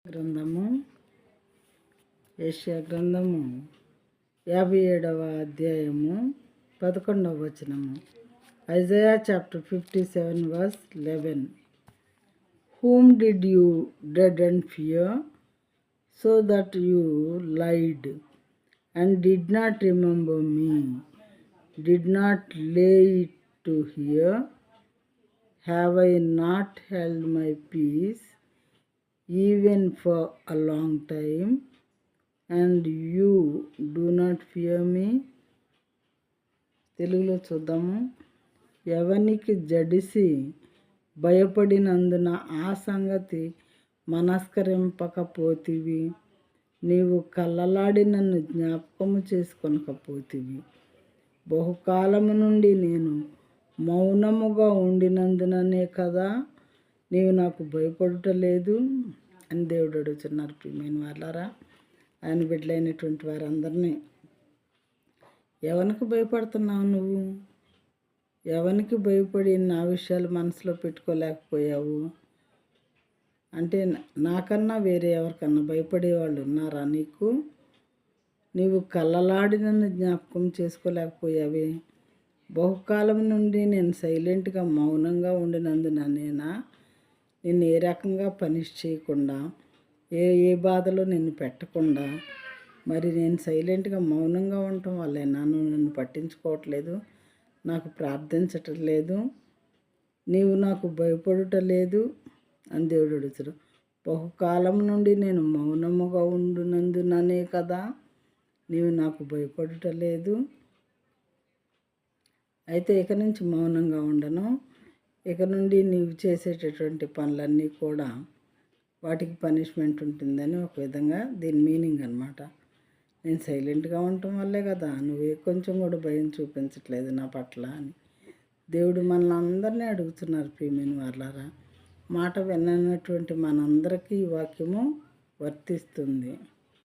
గ్రంథము యెషయా గ్రంథము 57వ అధ్యాయము 11వ వచనము. Isaiah chapter 57 verse 11. Whom did you dread and fear, so that you lied, and did not remember me, did not lay it to hear? Have I not held my peace, even for a long time, and you do not fear me? తెలుగులో చూద్దాము. ఎవనికి జడిసి భయపడినందున ఆ సంగతి మనస్కరింపకపోతివి, నీవు కళ్ళలాడి నన్ను జ్ఞాపకము చేసుకొనకపోతివి. బహుకాలము నుండి నేను మౌనముగా ఉండినందుననే కదా నీవు నాకు భయపడటలేదు అని దేవుడు అడుగుతున్నారు. ప్రియమైన వాళ్ళారా, ఆయన బిడ్డలైనటువంటి వారందరినీ, ఎవరికి భయపడుతున్నావు నువ్వు? ఎవరికి భయపడి నా విషయాలు మనసులో పెట్టుకోలేకపోయావు? అంటే నాకన్నా వేరే ఎవరికన్నా భయపడేవాళ్ళు ఉన్నారా నీకు? నీవు కళ్ళలాడి నన్ను జ్ఞాపకం చేసుకోలేకపోయావే. బహుకాలం నుండి నేను సైలెంట్గా మౌనంగా ఉండినందునేనా నిన్ను ఏ రకంగా పనిష్ చేయకుండా, ఏ బాధలో నిన్ను పెట్టకుండా, మరి నేను సైలెంట్గా మౌనంగా ఉండటం వల్లే నన్ను పట్టించుకోవట్లేదు, నాకు ప్రార్థించటం లేదు, నీవు నాకు భయపడటలేదు అని దేవుడు అడుగుతాడు. బహుకాలం నుండి నేను మౌనముగా ఉండునందుననే కదా నీవు నాకు భయపడటలేదు. అయితే ఇక నుంచి మౌనంగా ఉండను. ఇక నుండి నీవు చేసేటటువంటి పనులన్నీ కూడా వాటికి పనిష్మెంట్ ఉంటుందని ఒక విధంగా దీని మీనింగ్ అనమాట. నేను సైలెంట్గా ఉండటం వల్లే కదా నువ్వే కొంచెం కూడా భయం చూపించట్లేదు నా పట్ల అని దేవుడు మనల్ని అందరినీ అడుగుతున్నారు. ప్రియమైన వాళ్ళారా, మాట విన్నటువంటి మనందరికీ ఈ వాక్యము వర్తిస్తుంది.